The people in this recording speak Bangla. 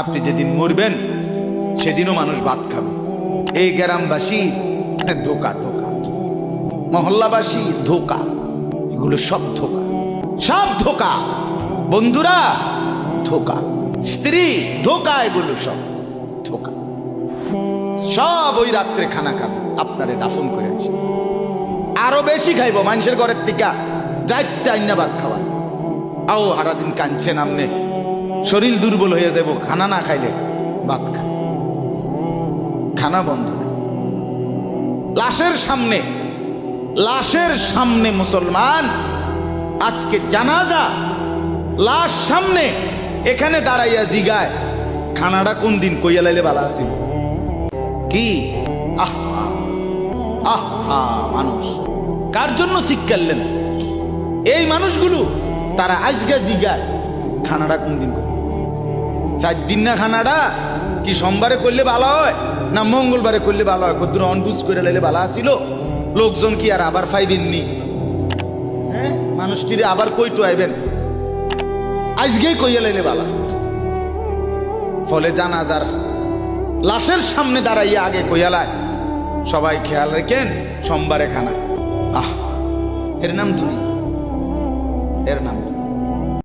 আপনি যেদিন মরবেন সেদিনও মানুষ ভাত খাবে। এই গ্রামবাসী ধোকা ধোকা, মহল্লাবাসী ধোকা, এগুলো সব ধোকা, সব ধোকা। বন্ধুরা ধোকা, স্ত্রী ধোকা, এগুলো সব ধোকা। সব ওই রাত্রে খানা খাবে, আপনারে দাফন করে আসে। আরো বেশি খাইব মানুষের ঘরের থেকে যাইতে আইনা ভাত খাওয়া। আও সারাদিন কাঁদছেন আমনে, শরীর দুর্বল হয়ে যাব খানা না খাইলে। ভাত খা, খানা বন্ধ। লাশের সামনে, লাশের সামনে মুসলমান আজকে জানাজা, লাশ সামনে, এখানে দাঁড়াইয়া জিগায় খানাটা কোন দিন কইয়া লাইলে ভালো আছিল। কি আহা আহা, মানুষ কার জন্য শিক্ষালেন? এই মানুষগুলো তারা আজকে জিগায় খানাটা কোন দিন। 4 দিন না খানাটা কি সোমবারে করলে ভালো হয় না মঙ্গলবারে করলে ভালো হয়? কত অনবুঝ করে লাইলে ভালো আছিল। লোকজন কি আর আবার পাইবেননি? হ্যাঁ, মানুষটিরে আবার কইটু আইবেন, আজকেই কইয়া লাইলে ভালো। ফলে জানাজার লাশের সামনে দাঁড়াইয়া আগে কইয়ালায় সবাই খেয়াল রেখেন সোমবারে খানা। আহ, এর নাম দুনিয়া, এর নাম